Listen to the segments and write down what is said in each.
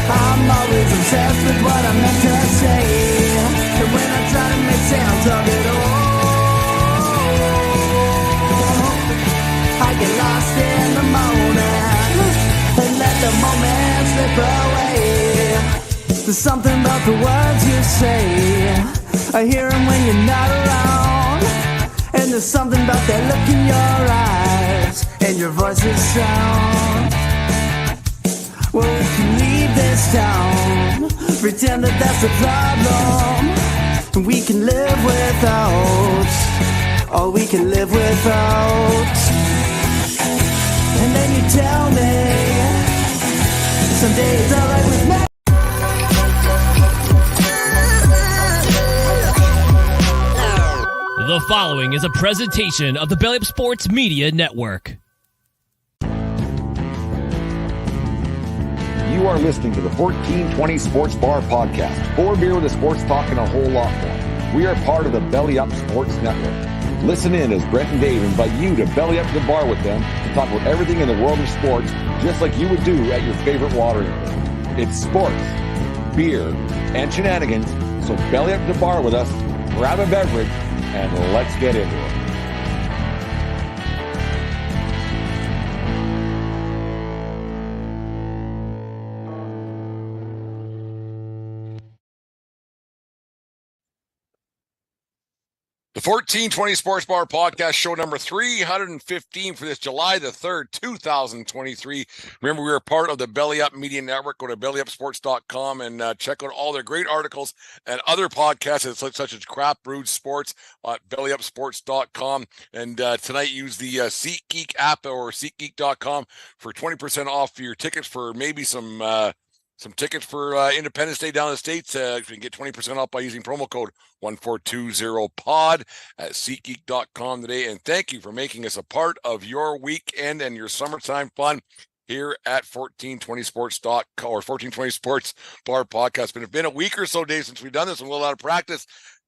I'm always obsessed with what I meant to say, and when I try to make sense of it all, I get lost in the moment and let the moment slip away. There's something about the words you say, I hear them when you're not around, and there's something about that look in your eyes and your voice's sound. Well, we can leave this town, pretend that that's the problem. We can live without, or we can live without. And then you tell me, someday it's alright with me. The following is a presentation of the Belly Up Sports Media Network. You are listening to the 1420 Sports Bar Podcast. 4 beer with a sports talk and a whole lot more. We are part of the Belly Up Sports Network. Listen in as Brent and Dave invite you to belly up to the bar with them to talk about everything in the world of sports, just like you would do at your favorite watering hole. It's sports, beer, and shenanigans, so belly up to the bar with us, grab a beverage, and let's get into it. The 1420 Sports Bar Podcast, show number 315 for this July the 3rd, 2023. Remember, we are part of the Belly Up Media Network. Go to bellyupsports.com and check out all their great articles and other podcasts such as Craft Brewed Sports at bellyupsports.com. And tonight, use the SeatGeek app or SeatGeek.com for 20% off your tickets for maybe some tickets for Independence Day down in the States. You can get 20% off by using promo code 1420POD at SeatGeek.com today. And thank you for making us a part of your weekend and your summertime fun here at 1420 Sports.com or 1420 Sports Bar Podcast. But it's been a week or so, Dave, since we've done this, and a little out of practice.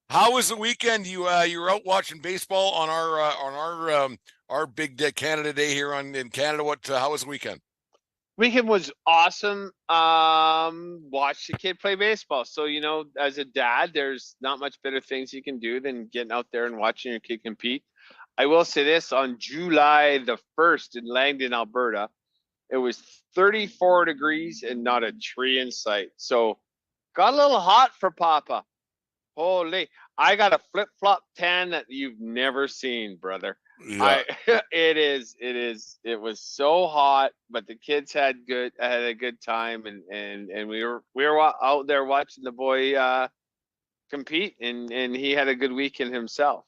How was the weekend? You were out watching baseball on our big day, Canada Day here in Canada. How was the weekend? Weekend was awesome. Watch the kid play baseball. So, as a dad, there's not much better things you can do than getting out there and watching your kid compete. I will say this, on July the 1st in Langdon, Alberta, it was 34 degrees and not a tree in sight. So got a little hot for Papa. Holy, I got a flip-flop tan that you've never seen, brother. Yeah. It was so hot, but the kids had a good time, and we were out there watching the boy compete, and he had a good weekend himself.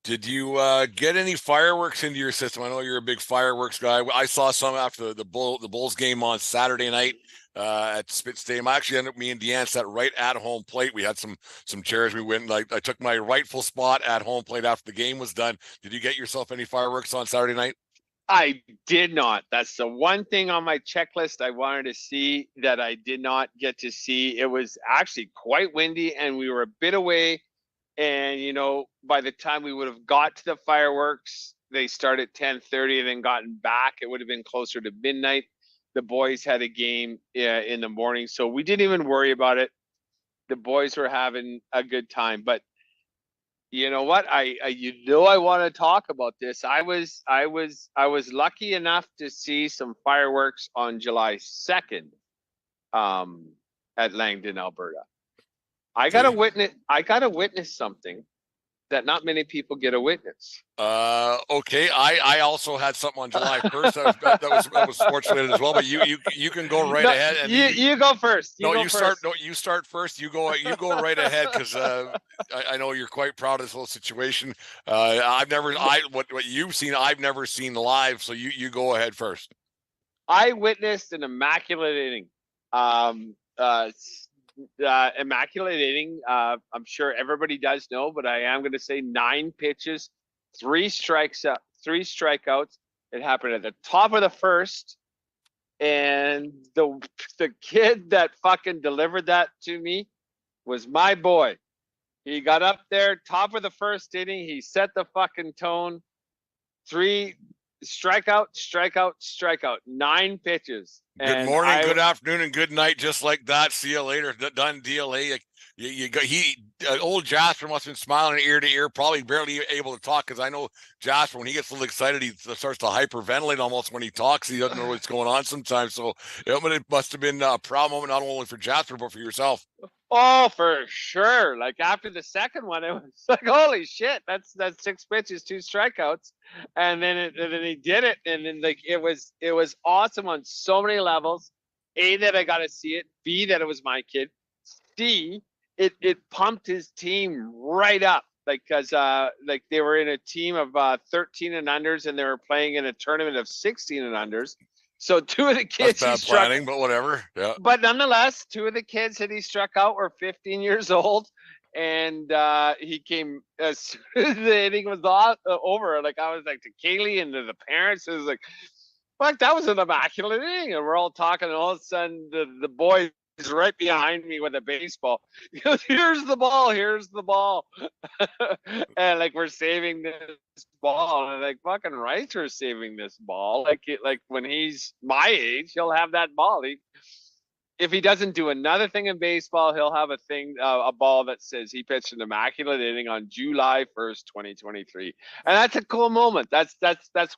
Did you get any fireworks into your system? I know you're a big fireworks guy. I saw some after the Bulls game on Saturday night at Spit Stadium. I actually ended up, me and Deanne sat right at home plate. We had some chairs. We went, I took my rightful spot at home plate after the game was done. Did you get yourself any fireworks on Saturday night? I did not. That's the one thing on my checklist I wanted to see that I did not get to see. It was actually quite windy, and we were a bit away. And, by the time we would have got to the fireworks, they started at 10:30 and then gotten back. It would have been closer to midnight. The boys had a game in the morning, so we didn't even worry about it. The boys were having a good time. But you know what? I want to talk about this. I was lucky enough to see some fireworks on July 2nd at Langdon, Alberta. I got to witness something that not many people get a witness. Okay. I also had something on July 1st that was sports related as well, but you can go right ahead. And you go first. You start first. You go right ahead, because I know you're quite proud of this whole situation. What you've seen, I've never seen live. So you go ahead first. I witnessed an immaculate inning. Immaculate inning. I'm sure everybody does know, but I am going to say 9 pitches, 3 strikeouts. It happened at the top of the first, and the kid that fucking delivered that to me was my boy. He got up there, top of the first inning. He set the fucking tone. 3 strikeout, 9 pitches. Good morning, good afternoon, and good night. Just like that. See you later. Done deal. Eh? You got old Jasper must have been smiling ear to ear, probably barely able to talk, because I know Jasper, when he gets a little excited, he starts to hyperventilate almost when he talks. He doesn't know what's going on sometimes. So it must have been a proud moment, not only for Jasper but for yourself. Oh, for sure. Like after the second one, it was like, holy shit, that's 6 pitches, 2 strikeouts, and then he did it, and then like it was awesome on so many levels. A, that I got to see it. B, that it was my kid. C, it pumped his team right up, like because like they were in a team of 13 and unders, and they were playing in a tournament of 16 and unders. So 2 of the kids That's bad planning, but whatever. Yeah. But nonetheless, 2 of the kids that he struck out were 15 years old, and he came as soon as the inning was over. Like I was like to Kaylee and to the parents, it was like, "Fuck, that was an immaculate inning." And we're all talking, and all of a sudden, the boy is right behind me with a baseball. He goes, "Here's the ball. Here's the ball." And like we're saving this ball, and like fucking right, we're saving this ball. Like when he's my age, he'll have that ball. If he doesn't do another thing in baseball, he'll have a ball that says he pitched an immaculate inning on July 1st, 2023, and that's a cool moment. That's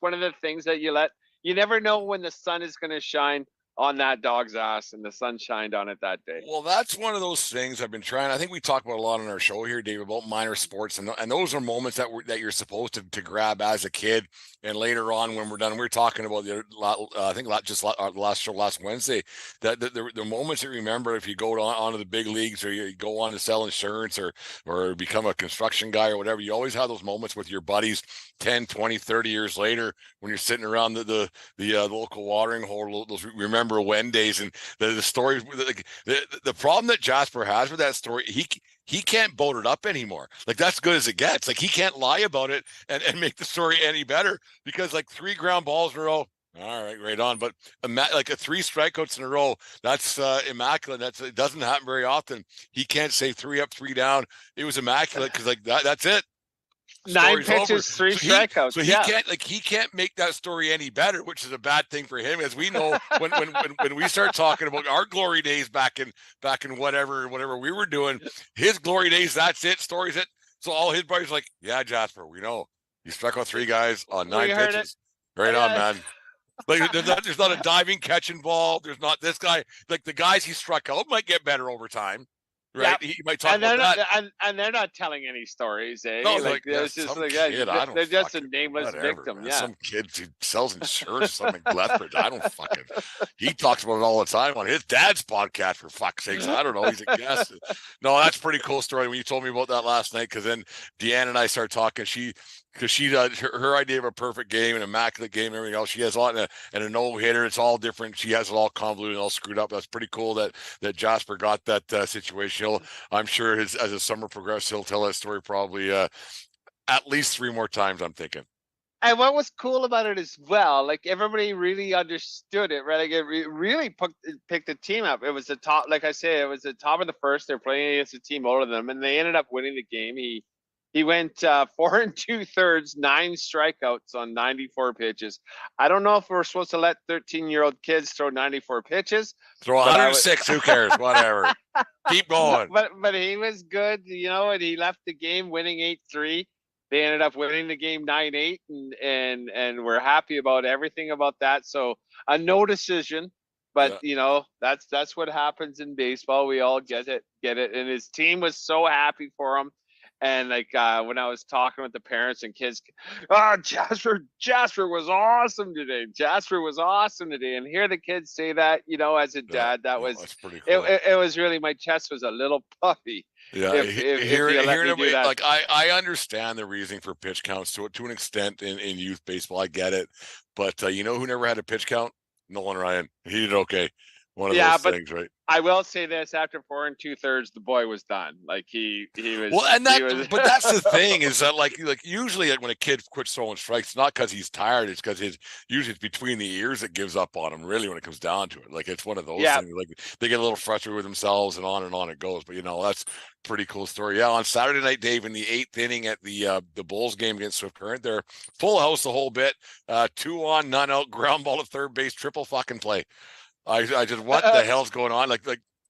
one of the things that you never know when the sun is going to shine on that dog's ass, and the sun shined on it that day. Well, that's one of those things I've been trying. I think we talk about a lot on our show here, Dave, about minor sports, and those are moments that you're supposed to grab as a kid. And later on, when we're done, we were talking about I think the last show last Wednesday, that the moments that you remember if you go onto the big leagues, or you go on to sell insurance, or become a construction guy or whatever. You always have those moments with your buddies 10, 20, 30 years later when you're sitting around the local watering hole. Those remember when days, and the stories. The problem that Jasper has with that story, he can't boat it up anymore. Like that's good as it gets. Like he can't lie about it and make the story any better, because like 3 ground balls in a row. All right, right on. But like 3 strikeouts in a row, that's immaculate. It doesn't happen very often. He can't say 3 up, 3 down. It was immaculate because like that's it. 9 pitches, over. 3 strikeouts. So he can't make that story any better, which is a bad thing for him, as we know when we start talking about our glory days back in whatever we were doing, his glory days. That's it. Stories it. So all his buddies like, yeah, Jasper, we know you struck out 3 guys on 9 pitches. Right on, man. Like there's not a diving catch involved. There's not this guy. Like the guys he struck out might get better over time. Right, yep. He might talk about that, and they're not telling any stories, eh? No, like it's just like kid, they're just a nameless victim. Man. Yeah, some kid who sells insurance, something Lethbridge. I don't fucking. He talks about it all the time on his dad's podcast. For fuck's sakes, I don't know. He's a guest. No, that's a pretty cool story. When you told me about that last night, because then Deanna and I started talking. Because she does her idea of a perfect game, an immaculate game, and everything else. She has a lot and a no hitter. It's all different. She has it all convoluted and all screwed up. That's pretty cool that Jasper got that situation. I'm sure as the summer progresses, he'll tell that story probably at least 3 more times, I'm thinking. And what was cool about it as well, like everybody really understood it, right? Like it really picked the team up. It was the top, like I say, it was the top of the first. They're playing against a team older than them, and they ended up winning the game. He went 4 2/3, 9 strikeouts on 94 pitches. I don't know if we're supposed to let 13-year-old kids throw 94 pitches. Throw 106, who cares? Whatever. Keep going. But he was good, and he left the game winning 8-3. They ended up winning the game 9-8, and we're happy about everything about that. So a no decision, but that's what happens in baseball. We all get it. And his team was so happy for him. And like when I was talking with the parents and kids, Jasper was awesome today. Jasper was awesome today. And hear the kids say that, as a dad, that's pretty cool. It was really, my chest was a little puffy. Yeah, like I understand the reasoning for pitch counts to an extent in youth baseball. I get it, but who never had a pitch count? Nolan Ryan. He did okay. One of those things, right? I will say this: after 4 2/3, the boy was done. Like he was. Well, and he was... but that's the thing is that like usually when a kid quits throwing strikes, it's not because he's tired. It's because usually it's between the ears that gives up on him. Really, when it comes down to it, like it's one of those things. Like they get a little frustrated with themselves, and on it goes. But that's a pretty cool story. Yeah, on Saturday night, Dave, in the 8th inning at the Bulls game against Swift Current, they're full house the whole bit. 2 on, none out, ground ball to third base, triple fucking play. I just what the hell's going on? Like.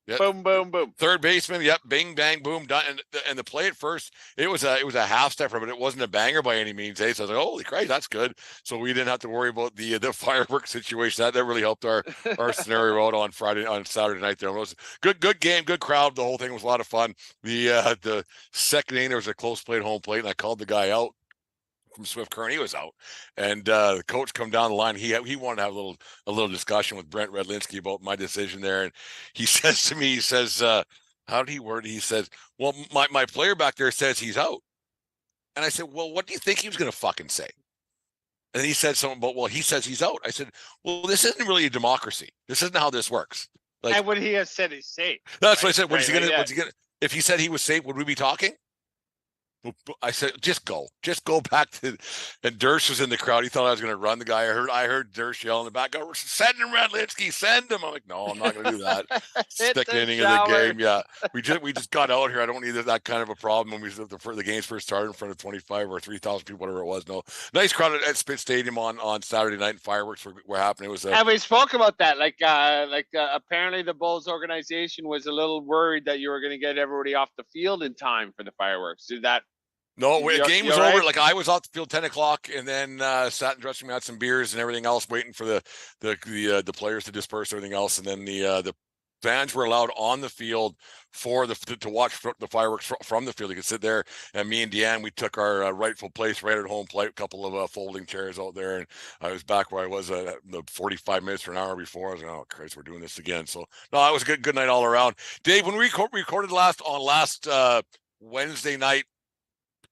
Yep. Boom, boom, boom. Third baseman, yep, bing, bang, boom, done. And the play at first, it was a half stepper, but it wasn't a banger by any means. So I was like, holy Christ, that's good. So we didn't have to worry about the fireworks situation. That really helped our scenario out on Saturday night there. It was good game, good crowd. The whole thing was a lot of fun. The second inning, there was a close play at home plate, and I called the guy out from Swift Current. He was out, and the coach come down the line. He wanted to have a little discussion with Brent Redlinski about my decision there, and he says to me, he says, how did he word it? He says, well, my player back there says he's out, and I said, well, what do you think he was going to fucking say? And he said something about, well, he says he's out. I said, well, this isn't really a democracy. This isn't how this works. Like, and would he have said he's safe? That's what I said. What's he gonna? If he said he was safe, would we be talking? I said, just go back to, and Dersh was in the crowd. He thought I was going to run the guy. I heard Dersh yell in the back, go, send him, Redlinski, send him. I'm like, no, I'm not going to do that. Second inning of the game. Yeah. We just got out here. I don't need that kind of a problem when the games first started in front of 25 or 3,000 people, whatever it was. No, nice crowd at Spit Stadium on Saturday night, and fireworks were happening. It was and we spoke about that. Apparently the Bulls organization was a little worried that you were going to get everybody off the field in time for the fireworks. Did that? No, the game was over. Right? Like I was off the field 10 o'clock, and then sat in the dressing room, had some beers and everything else, waiting for the players to disperse, everything else, and then the fans were allowed on the field to watch the fireworks from the field. You could sit there, and me and Deanne, we took our rightful place right at home plate, a couple of folding chairs out there, and I was back where I was the 45 minutes or an hour before. I was like, oh Christ, we're doing this again. So no, it was a good night all around. Dave, when we recorded last Wednesday night,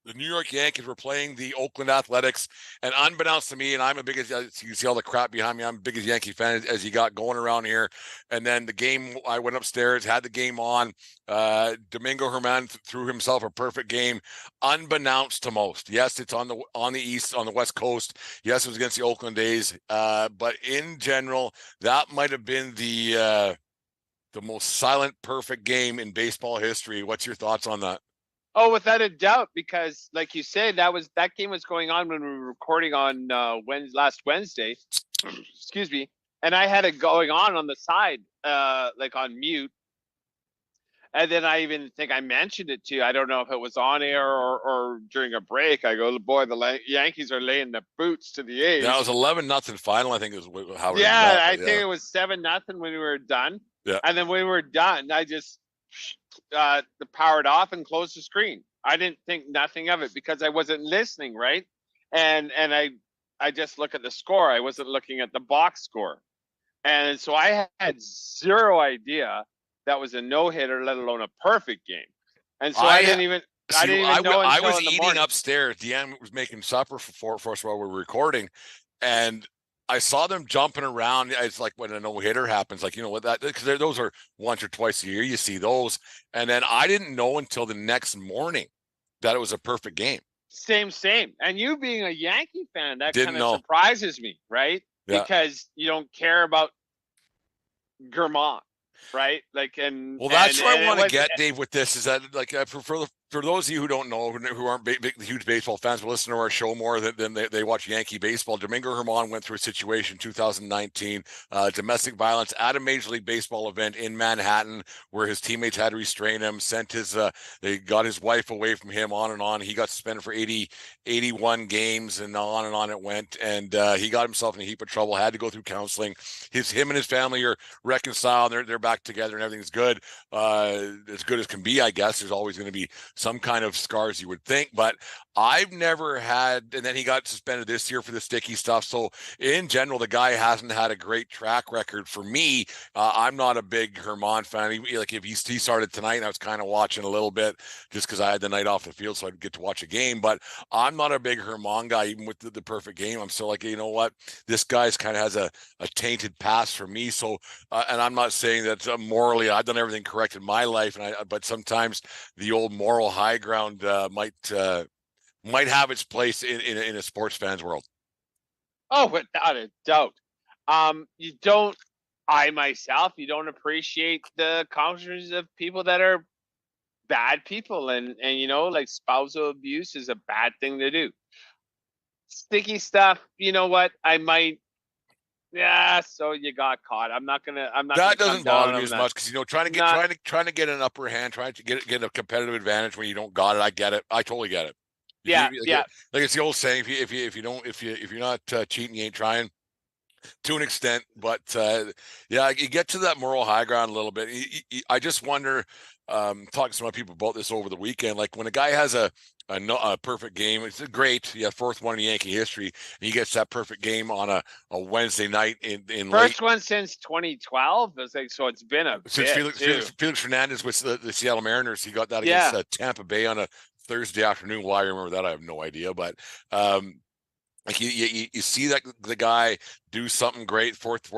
the New York Yankees were playing the Oakland Athletics, and unbeknownst to me, and I'm a biggest, you can see all the crap behind me, I'm a biggest Yankee fan as you got going around here. And then the game, I went upstairs, had the game on. Domingo Germán threw himself a perfect game, unbeknownst to most. Yes, it's on the West Coast. Yes, it was against the Oakland A's. But in general, that might have been the most silent, perfect game in baseball history. What's your thoughts on that? Oh, without a doubt, because like you said, that game was going on when we were recording on last Wednesday. Excuse me. And I had it going on the side, like on mute. And then I even think I mentioned it to you. I don't know if it was on air or during a break. I go, boy, the Yankees are laying the boots to the A's. That was 11-0 final. I think it was how. Yeah, I think it was 7-0 when we were done. Yeah. And then when we were done, I just powered off and closed the screen. I didn't think nothing of it because I wasn't listening, right? And I just look at the score. I wasn't looking at the box score. And so I had zero idea that was a no-hitter, let alone a perfect game. And so I didn't even know. I was eating upstairs. Deanne was making supper for us while we were recording, and I saw them jumping around. It's like when a no-hitter happens, like, you know what, that, because those are once or twice a year. You see those. And then I didn't know until the next morning that it was a perfect game. Same. And you being a Yankee fan, that kind of surprises me, right? Yeah. Because you don't care about Germán, right? Like, and well, that's what I want to get, Dave, with this is that, like, for those of you who don't know, who aren't huge baseball fans, but listen to our show more than they watch Yankee baseball. Domingo Germán went through a situation in 2019, domestic violence at a Major League Baseball event in Manhattan, where his teammates had to restrain him, they got his wife away from him, on and on. He got suspended for 81 games, and on it went. And he got himself in a heap of trouble, had to go through counseling. Him and his family are reconciled. They're back together, and everything's good. As good as can be, I guess. There's always going to be some kind of scars, you would think. But I've never had, and then he got suspended this year for the sticky stuff. So in general, the guy hasn't had a great track record. For me, I'm not a big Herman fan. Like if he started tonight, and I was kind of watching a little bit just because I had the night off the field, so I'd get to watch a game. But I'm not a big Herman guy, even with the perfect game. I'm still like, you know what, this guy's kind of has a tainted past for me. So, and I'm not saying that morally I've done everything correct in my life, but sometimes the old moral high ground might have its place in a sports fan's world. Oh, without a doubt. You don't, I myself, you don't appreciate the accomplishments of people that are bad people, and you know, like spousal abuse is a bad thing to do. Sticky stuff, you know what? I might, yeah. So you got caught. I'm not gonna That come doesn't down bother me on as that. much because, you know, trying to get an upper hand, trying to get a competitive advantage when you don't got it. I get it. I totally get it. Yeah, yeah. Like it's the old saying: if you're not cheating, you ain't trying. To an extent, but yeah, you get to that moral high ground a little bit. I just wonder, talking to some other people about this over the weekend, like when a guy has a perfect game, it's great. Yeah, fourth one in Yankee history, and he gets that perfect game on a Wednesday night in First late. one since 2012. It's like, so it's been a Since bit Felix Fernandez with the Seattle Mariners, he got that Yeah. against Tampa Bay on a Thursday afternoon. Why I remember that, I have no idea, but like you see that the guy do something great, fourth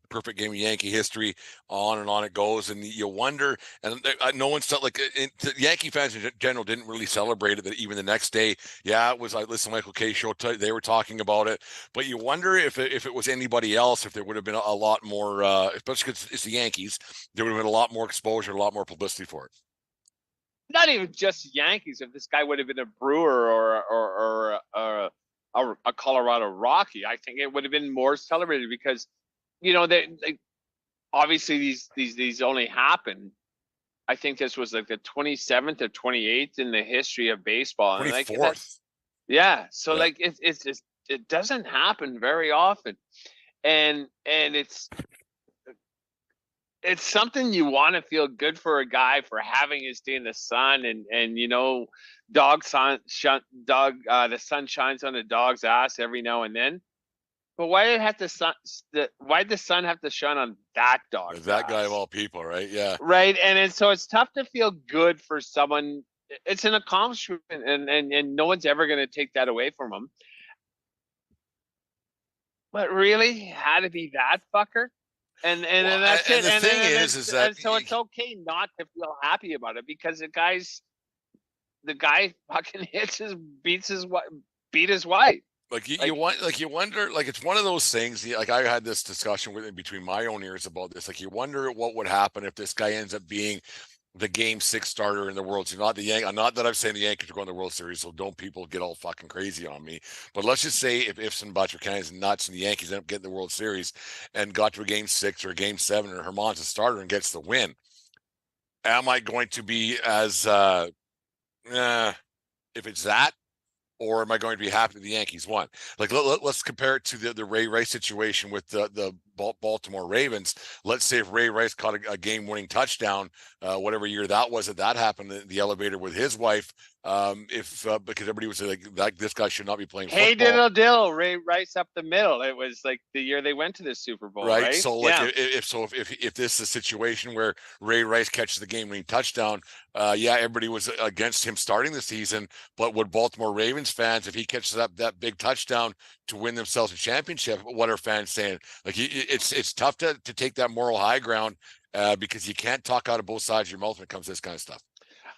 perfect game of Yankee history, on and on it goes, and you wonder, and no one felt like the Yankee fans in general didn't really celebrate it. That even the next day, yeah, it was like, listen, Michael K show, they were talking about it, but you wonder if it was anybody else, if there would have been a lot more, especially because it's the Yankees, there would have been a lot more exposure, a lot more publicity for it. Not even just Yankees. If this guy would have been a Brewer or a Colorado Rocky, I think it would have been more celebrated because, you know, they obviously these only happen. I think this was like the 27th or 28th in the history of baseball. 24th. Like, yeah. So Yeah. like it's just, it doesn't happen very often, and it's something you want to feel good for a guy for having his day in the sun, and you know, the sun shines on a dog's ass every now and then. But why did the sun have to shine on that dog? That guy of all people, right? Yeah. Right. And so it's tough to feel good for someone. It's an accomplishment, and no one's ever going to take that away from him. But really, had to be that fucker? And that's it. And the thing is that so it's okay not to feel happy about it, because the guy fucking beat his wife. You wonder, like, it's one of those things. Like, I had this discussion between my own ears about this. Like, you wonder what would happen if this guy ends up being the Game 6 starter in the World Series. Not that I'm saying the Yankees are going to the World Series, so don't people get all fucking crazy on me. But let's just say if ifs and buts are kind of nuts and the Yankees end up getting the World Series and got to a Game 6 or a Game 7, or Herman's a starter and gets the win, am I going to be as if it's that? Or am I going to be happy the Yankees won? Like, let's compare it to the Ray Rice situation with the Baltimore Ravens. Let's say if Ray Rice caught a game-winning touchdown, whatever year that was, that happened in the elevator with his wife, because everybody was like, this guy should not be playing football. Hey, diddle diddle, Ray Rice up the middle. It was like the year they went to the Super Bowl, right? So like, if this is a situation where Ray Rice catches the game-winning touchdown, everybody was against him starting the season, but would Baltimore Ravens fans, if he catches that big touchdown to win themselves a championship, what are fans saying? Like, it's tough to take that moral high ground, because you can't talk out of both sides of your mouth when it comes to this kind of stuff.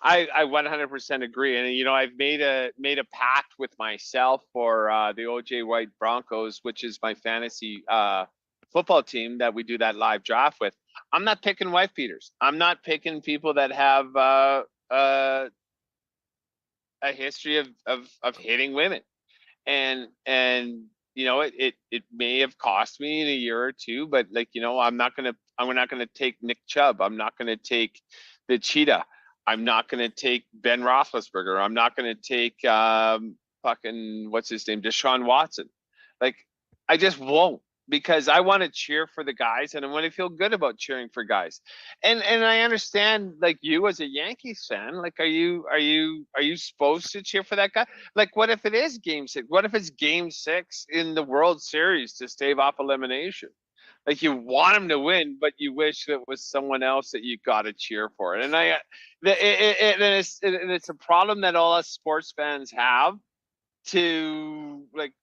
I 100% agree, and you know, I've made a pact with myself for the OJ White Broncos, which is my fantasy football team that we do that live draft with. I'm not picking wife beaters. I'm not picking people that have a history of hitting women, and you know, it may have cost me in a year or two, but like, you know, I'm not gonna take Nick Chubb. I'm not gonna take the Cheetah. I'm not going to take Ben Roethlisberger. I'm not going to take fucking, what's his name, Deshaun Watson. Like, I just won't. because I want to cheer for the guys and I want to feel good about cheering for guys. And I understand, like, you as a Yankees fan, like, are you supposed to cheer for that guy? Like, what if it is game 6? What if it's game 6 in the World Series to stave off elimination? Like, you want him to win, but you wish that it was someone else that you got to cheer for. And it's a problem that all us sports fans have, to like,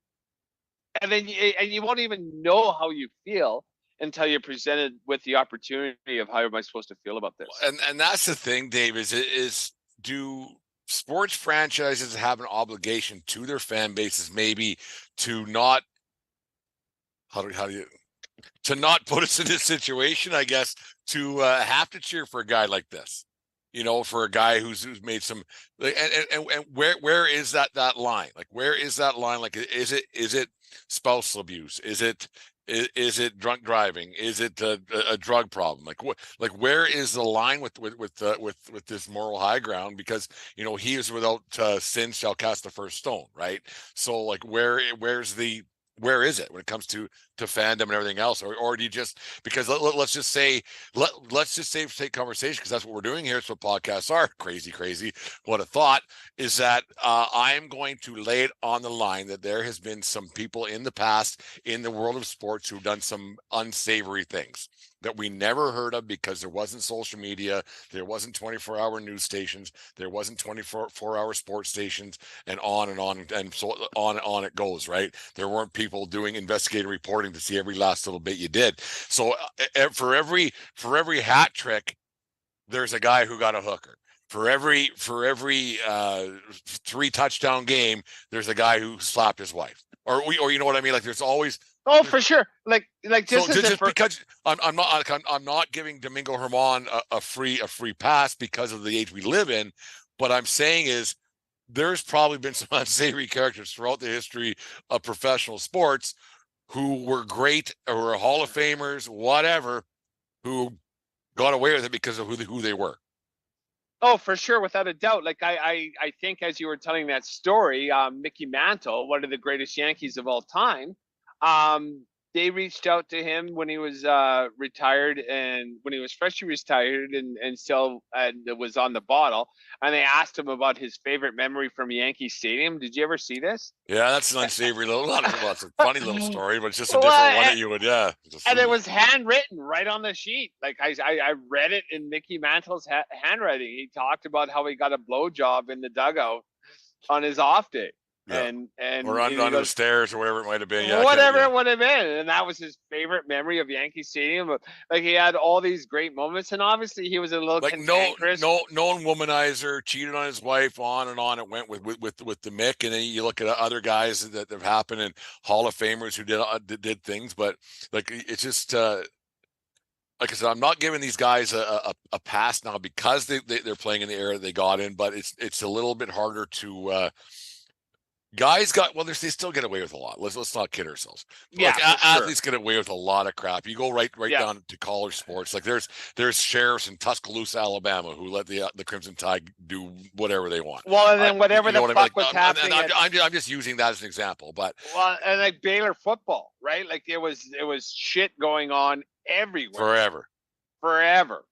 and then you won't even know how you feel until you're presented with the opportunity of, how am I supposed to feel about this? And that's the thing, Dave, is do sports franchises have an obligation to their fan bases, maybe to not, how do you, to not put us in this situation, I guess, to have to cheer for a guy like this, for a guy who's made some, and where is that line? Like, where is that line? Like, is it spousal abuse? Is it drunk driving? Is it a drug problem? Like where is the line with this moral high ground? Because he is without sin shall cast the first stone, right? So, like, where is it when it comes to fandom and everything else? Or do you just, because let's just say for sake conversation, because that's what we're doing here. It's what podcasts are. Crazy. What a thought is that I am going to lay it on the line that there has been some people in the past in the world of sports who've done some unsavory things that we never heard of because there wasn't social media, there wasn't 24-hour news stations, there wasn't 24-hour sports stations, and on and so on it goes, right? There weren't people doing investigative reporting to see every last little bit you did. So for every hat trick, there's a guy who got a hooker. For every 3 touchdown game, there's a guy who slapped his wife. Or you know what I mean? Like, there's always. Oh, for sure. Like just because I'm not giving Domingo Herman a free pass because of the age we live in, but I'm saying is there's probably been some unsavory characters throughout the history of professional sports who were great or were Hall of Famers, whatever, who got away with it because of who they were. Oh, for sure, without a doubt. Like, I think, as you were telling that story, Mickey Mantle, one of the greatest Yankees of all time, they reached out to him when he was retired, and when he was freshly retired and still was on the bottle, and they asked him about his favorite memory from Yankee Stadium. Did you ever see this? Yeah, that's an unsavory it's a funny little story, but it's just a different one that you would, yeah. And it was handwritten right on the sheet. Like, I read it in Mickey Mantle's handwriting. He talked about how he got a blowjob in the dugout on his off day. Yeah. And or under the stairs or wherever it might have been. Yeah, whatever it would have been. And that was his favorite memory of Yankee Stadium. But, like, he had all these great moments, and obviously he was a little cantankerous. Known womanizer, cheated on his wife, on and on it went with the Mick. And then you look at other guys that have happened, and Hall of Famers who did things, but, like, it's just like I said, I'm not giving these guys a pass now because they're playing in the era they got in, but it's a little bit harder to guys they still get away with a lot. Let's not kid ourselves. Yeah, like, athletes get away with a lot of crap. You go right down to college sports. Like, there's sheriffs in Tuscaloosa, Alabama, who let the Crimson Tide do whatever they want. Well, and then whatever the fuck was happening. I'm just using that as an example, but and like Baylor football, right? Like, it was shit going on everywhere forever.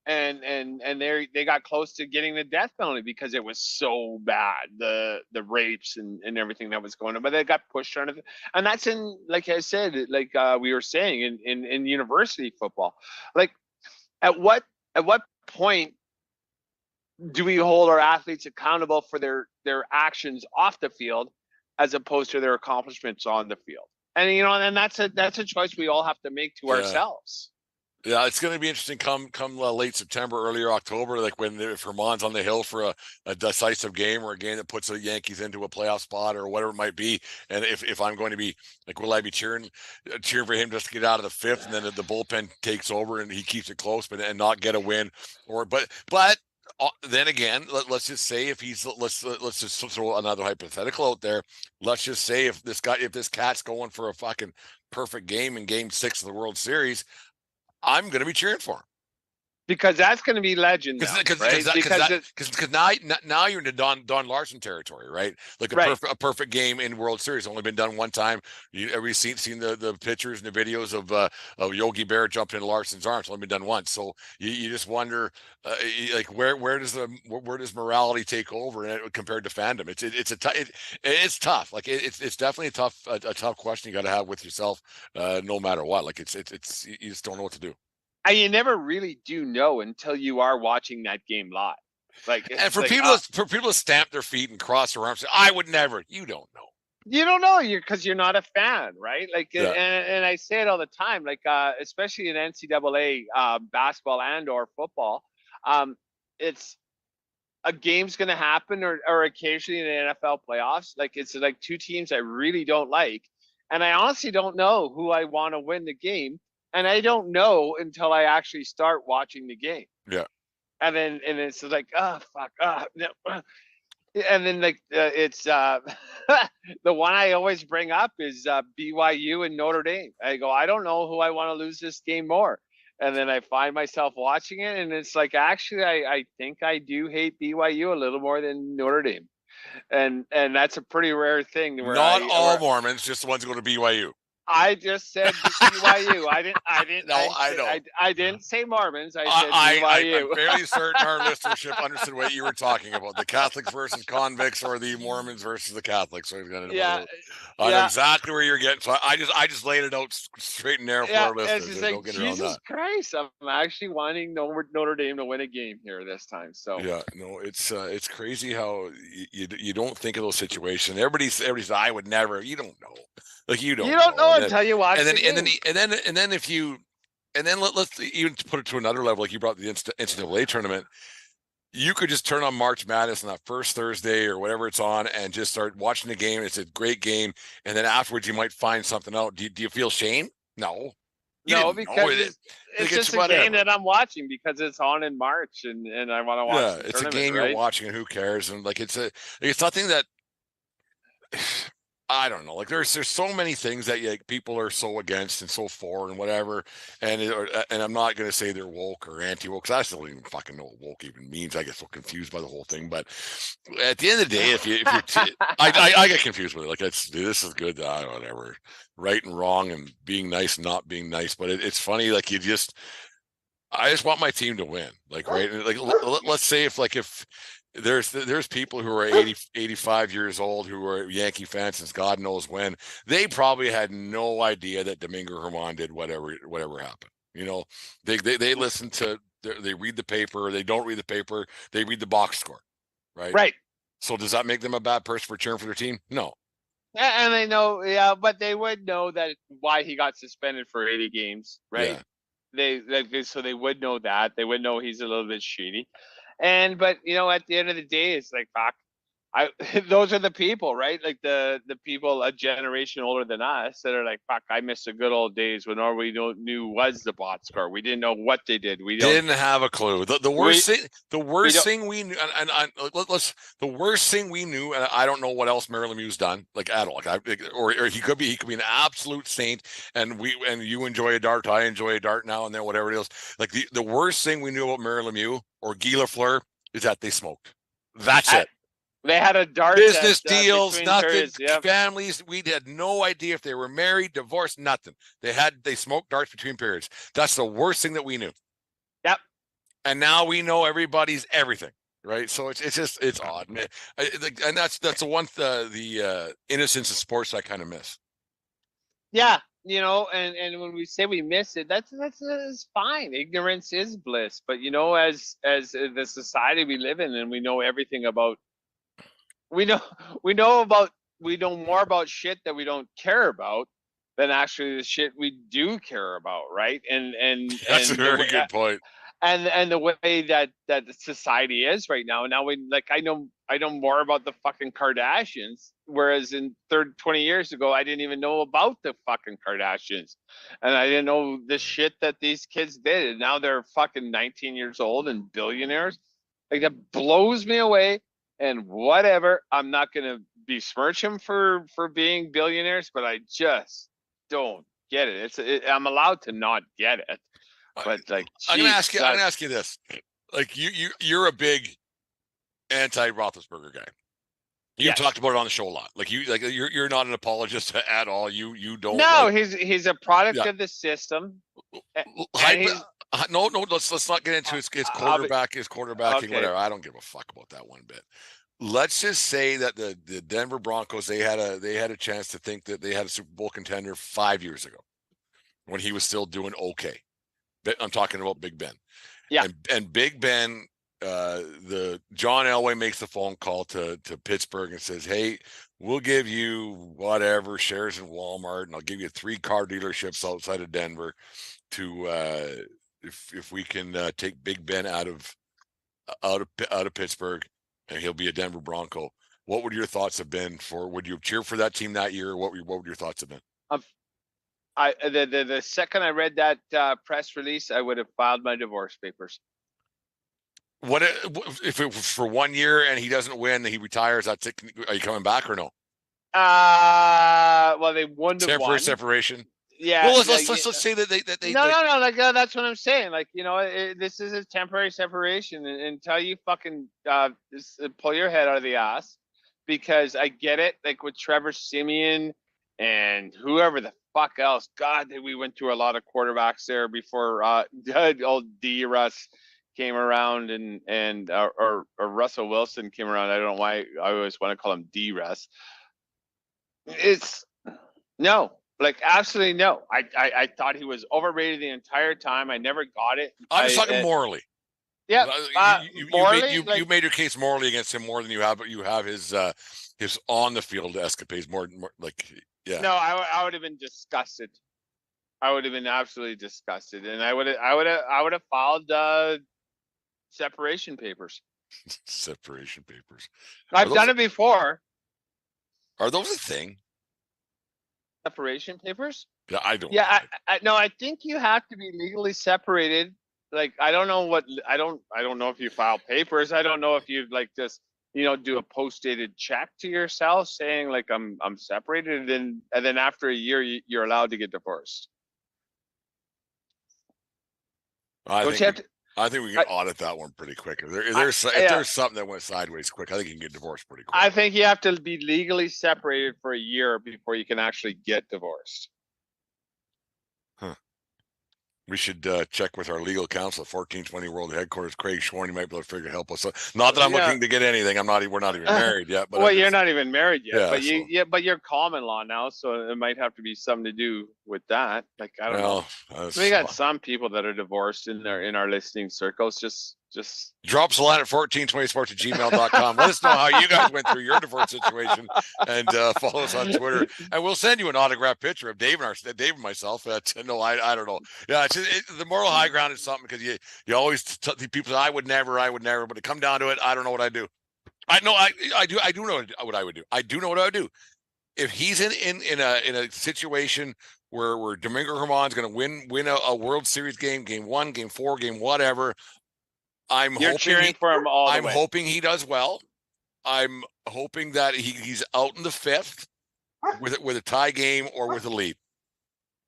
And they got close to getting the death penalty because it was so bad, the rapes and everything that was going on, but they got pushed on it. And that's in, like I said, like we were saying, in university football. Like, at what point do we hold our athletes accountable for their actions off the field as opposed to their accomplishments on the field? And and that's a choice we all have to make to ourselves. Yeah, it's going to be interesting come late September, earlier October, like if Herman's on the hill for a decisive game or a game that puts the Yankees into a playoff spot or whatever it might be. And if I'm going to be, like, will I be cheering for him just to get out of the fifth, and then the bullpen takes over and he keeps it close and not get a win? But then again, let's just say if he's let's just throw another hypothetical out there. Let's just say if this cat's going for a fucking perfect game in Game 6 of the World Series, I'm going to be cheering for him. because that's going to be legend now, right? Because now you're into Don Larson territory, right? Like a perfect game in World Series only been done one time. Everybody's seen the pictures and the videos of Yogi Berra jumping in Larson's arms. Only been done once, so you just wonder, like where does morality take over compared to fandom? It's tough. Like it's definitely a tough question you got to have with yourself, no matter what. Like it's you just don't know what to do. And you never really do know until you are watching that game live. And for people to stamp their feet and cross their arms, say, I would never. You don't know. You don't know because you're not a fan, right? And I say it all the time, especially in NCAA basketball and or football, it's a game's going to happen or occasionally in the NFL playoffs. It's like two teams I really don't like. And I honestly don't know who I want to win the game. And I don't know until I actually start watching the game. Yeah. And then it's like, oh, fuck. No. And then it's the one I always bring up is BYU and Notre Dame. I go, I don't know who I want to lose this game more. And then I find myself watching it. And it's like, actually, I think I do hate BYU a little more than Notre Dame. And that's a pretty rare thing. Not all Mormons, just the ones who go to BYU. I just said BYU. I didn't. No, I know. I didn't say Mormons. I said BYU. I'm fairly certain our listenership understood what you were talking about: the Catholics versus convicts, or the Mormons versus the Catholics. So I know exactly where you're getting. So I just laid it out straight and narrow for our listeners. It's like, Jesus Christ, I'm actually wanting Notre Dame to win a game here this time. So it's crazy how you don't think of those situations. Everybody's I would never. You don't know. Like you don't know until you watch. And then let's even put it to another level. Like you brought the NCAA tournament, you could just turn on March Madness on that first Thursday or whatever it's on, and just start watching the game. It's a great game, and then afterwards you might find something out. Do you feel shame? No. No, because it's just a game that I'm watching because it's on in March, and I want to watch. Yeah, it's a game you're watching, and who cares? And it's nothing that. I don't know. Like there's so many things that people are so against and so for and whatever. And I'm not going to say they're woke or anti-woke, because I still don't even fucking know what woke even means. I get so confused by the whole thing. But at the end of the day, I get confused with it. Like this is good. Whatever, right and wrong, and being nice and not being nice. But it's funny. Like I just want my team to win. Like right. Like let's say if there's people who are 85 years old who are Yankee fans since God knows when. They probably had no idea that Domingo Germán did whatever happened. You know, they listen to, they read the paper. They don't read the paper. They read the box score, right? Right. So does that make them a bad person for cheering for their team? No. And they know, but they would know that why he got suspended for 80 games, right? Yeah. So they would know that. They would know he's a little bit shady. But at the end of the day, it's like, fuck, those are the people, right? Like the people a generation older than us that are like, fuck, I miss the good old days when all we knew was the bot score. We didn't know what they did. We didn't have a clue. The worst thing we knew, the worst thing we knew, and I don't know what else Mario Lemieux's done, like at all. Or he could be an absolute saint, and you enjoy a dart, I enjoy a dart now and then, whatever it is. Like the worst thing we knew about Mario Lemieux or Guy Lafleur is that they smoked. That's it. They had a dart business deals, nothing. Families, we had no idea if they were married, divorced, nothing. They smoked darts between periods. That's the worst thing that we knew. Yep. And now we know everybody's everything, right? So it's odd, and that's the innocence of sports I kind of miss. Yeah, and when we say we miss it, that's fine. Ignorance is bliss, but as the society we live in, and we know everything about. We know more about shit that we don't care about than actually the shit we do care about, right? And that's a very good point. And the way that society is right now. Now I know more about the fucking Kardashians, whereas in 20 years ago I didn't even know about the fucking Kardashians, and I didn't know the shit that these kids did. And now they're fucking 19 years old and billionaires. Like that blows me away. And whatever, I'm not going to besmirch him for being billionaires, but I just don't get it. I'm allowed to not get it. But like, I'm gonna ask geez, you this. Like you're a big anti-Roethlisberger guy. You've yes. talked about it on the show a lot. Like you're not an apologist at all. You don't No, like, he's a product yeah. of the system. And Hype, no, let's not get into his quarterback, his quarterbacking, okay. whatever. I don't give a fuck about that one bit. Let's just say that the Denver Broncos, they had a chance to think that they had a Super Bowl contender 5 years ago when he was still doing okay. I'm talking about Big Ben. Yeah. And Big Ben, the John Elway makes the phone call to Pittsburgh and says, "Hey, we'll give you whatever shares in Walmart, and I'll give you 3 car dealerships outside of Denver to if we can take Big Ben out of Pittsburgh, and he'll be a Denver Bronco." What would your thoughts have been would you cheer for that team that year? What would your thoughts have been? The second I read that press release, I would have filed my divorce papers. What if it was for 1 year and he doesn't win, he retires? That's it. Are you coming back or no? Well, they wouldn't have Temporary won. separation. Yeah. Well, let's say that they No. Like that's what I'm saying. Like, you know, this is a temporary separation until you fucking pull your head out of the ass. Because I get it, like with Trevor Siemian and whoever the fuck else. God, we went through a lot of quarterbacks there before old D. Russ came around and or Russell Wilson came around. I don't know why I always want to call him D. Russ. It's no. Like, absolutely no. I thought he was overrated the entire time. I never got it. I'm just talking morally. Yeah, you made your case morally against him more than you have his on the field escapades more like, yeah. No, I would have been disgusted. I would have been absolutely disgusted, and I would have filed separation papers. Separation papers. I've done it before. Are those a thing? Separation papers? Yeah, I don't. Yeah, I think you have to be legally separated. Like, I don't know if you file papers. I don't know if you like just, you know, do a post-dated check to yourself saying like I'm separated, and then after a year you're allowed to get divorced. I think we can audit that one pretty quick. If there's something that went sideways quick, I think you can get divorced pretty quick. I think you have to be legally separated for a year before you can actually get divorced. Huh. We should check with our legal counsel at 1420 World Headquarters, Craig Schwarn. He might be able to help us. Not that I'm looking to get anything. We're not even married yet. But well, you're not even married yet. Yeah, but you're common law now, so it might have to be something to do with that. Like, I don't know. We got some people that are divorced in our listening circles. Just drop us a line at 1420sports@gmail.com. Let us know how you guys went through your divorce situation, and follow us on Twitter. And we'll send you an autographed picture of Dave and myself. No, I don't know. Yeah, the moral high ground is something, because you always people say I would never, but to come down to it, I don't know what I'd do. I do know what I would do. I do know what I would do. If he's in a situation where Domingo Germán's going to win a World Series game 1, game 4, game whatever, I'm hoping he does well. I'm hoping that he's out in the 5th with a tie game or with a lead.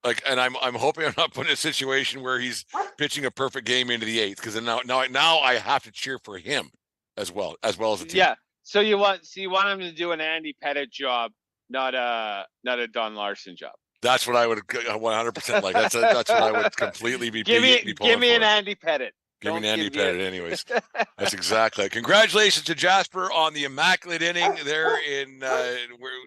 Like, and I'm hoping I'm not put in a situation where he's pitching a perfect game into the 8th, because now I have to cheer for him as well as the team. Yeah. So you want him to do an Andy Pettitte job, not a Don Larson job. That's what I would 100% like. That's what I would completely be. Give me an Andy Pettitte. Give me an Andy Pettitte, anyways. That's exactly. Congratulations to Jasper on the Immaculate inning there in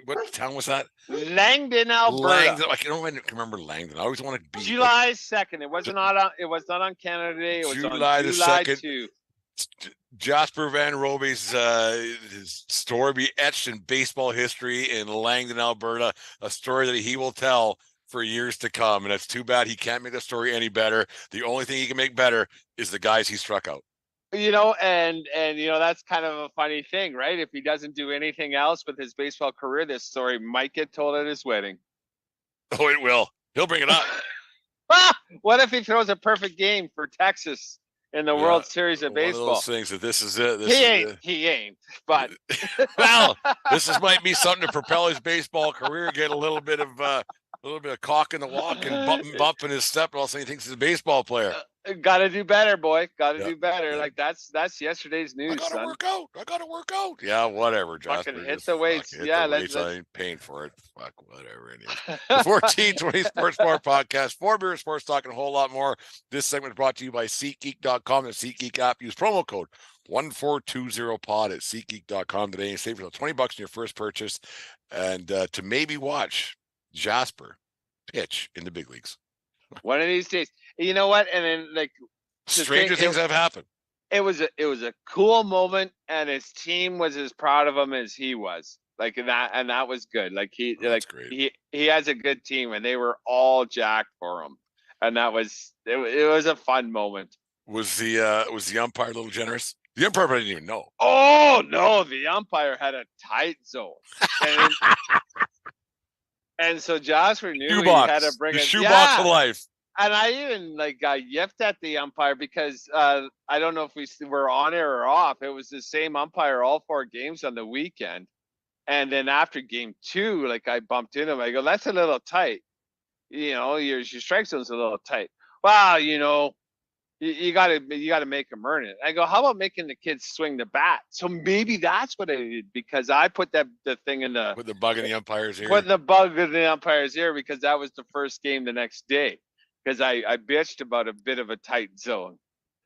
what town was that? Langdon, Alberta. I don't remember Langdon. I always wanted to be July 2nd. It was not on Canada Day. It was July on the July 2nd. 2. Jasper Van Roby's his story be etched in baseball history in Langdon, Alberta. A story that he will tell for years to come, and it's too bad he can't make the story any better. The only thing he can make better is the guys he struck out. You know, and you know, that's kind of a funny thing, right? If he doesn't do anything else with his baseball career, this story might get told at his wedding. Oh, it will. He'll bring it up. What if he throws a perfect game for Texas in the World Series of baseball? One of those things that this is it. He ain't. But well, this might be something to propel his baseball career, get a little bit of A little bit of cock in the walk and bump in his step, and all of a sudden he thinks he's a baseball player. Got to do better, boy. Got to do better. Like that's yesterday's news. I gotta son. work out. Yeah, whatever, Jasper. Fucking hit the weights. Yeah, let's. I ain't paying for it. Fuck, whatever. Anyway. The 1420 Sports Bar Podcast, 4 beer sports talk, and a whole lot more. This segment is brought to you by SeatGeek.com, the SeatGeek app. Use promo code 1420pod at SeatGeek.com today and save yourself $20 on your first purchase, and to maybe watch Jasper pitch in the big leagues. One of these days. You know what? And then like stranger things have happened. It was a cool moment, and his team was as proud of him as he was. Like that was good. Like he has a good team, and they were all jacked for him. And it was a fun moment. Was the umpire a little generous? The umpire didn't even know. Oh no, the umpire had a tight zone. And so Jasper knew he had to bring the shoebox of life. And I even got yipped at the umpire because I don't know if we were on air or off. It was the same umpire all 4 games on the weekend. And then after game 2, I bumped into him. I go, that's a little tight. Your strike zone's a little tight. Well, you gotta make them earn it. I go, how about making the kids swing the bat? So maybe that's what I did, because I put the thing in put the bug in the umpire's ear. Put the bug in the umpire's ear, because that was the first game the next day. Because I bitched about a bit of a tight zone.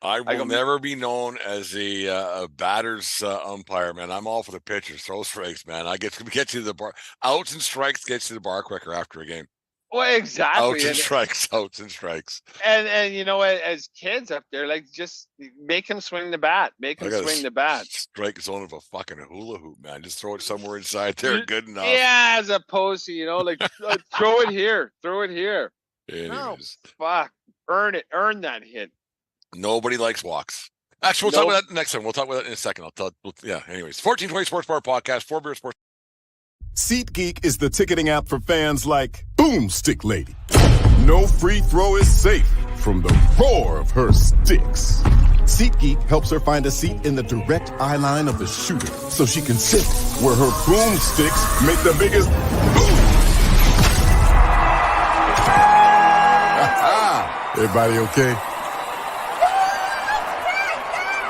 I will never be known as a batter's umpire, man. I'm all for the pitchers, throw strikes, man. I get to the bar. Outs and strikes gets to the bar quicker after a game. Well, exactly. Outs and strikes. And you know what? As kids up there, just make him swing the bat. Make him swing the bat. Strike zone of a fucking hula hoop, man. Just throw it somewhere inside there. Good enough. Yeah, as opposed to throw it here. Throw it here. Anyways. No, fuck. Earn it. Earn that hit. Nobody likes walks. Actually, we'll talk about that next time. We'll talk about that in a second. Anyways, 1420 Sports Bar Podcast, 4 beer sports. SeatGeek is the ticketing app for fans like Boomstick Lady. No free throw is safe from the roar of her sticks. SeatGeek helps her find a seat in the direct eye line of the shooter so she can sit where her boomsticks make the biggest boom. Everybody okay?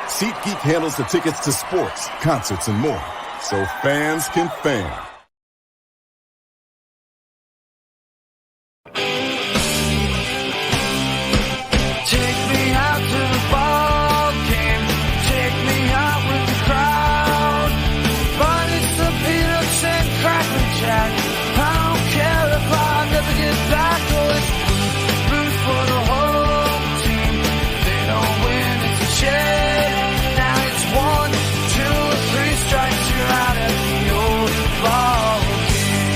SeatGeek handles the tickets to sports, concerts, and more, so fans can fan. Take me out to the ball game. Take me out with the crowd. Buy me some peanuts and Cracker Jack. I don't care if I never get back. Root for the whole team. They don't win, it's a shame. Now it's 1, 2, 3 strikes, you're out at the old ball game.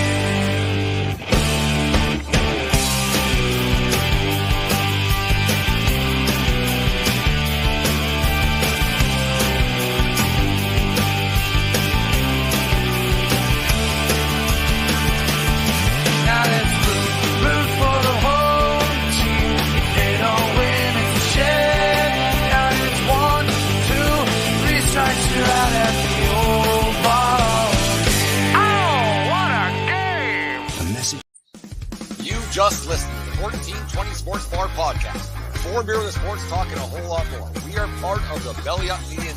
Now let's root for the whole team. If they don't win, it's a shame. Now it's 1, 2, 3 strikes, you're out at the old ball game. Oh, what a game! A message. You just listened to the 1420 Sports Bar Podcast. 4 beer with sports talk and a whole lot more. We are part of the Belly Up Media Network.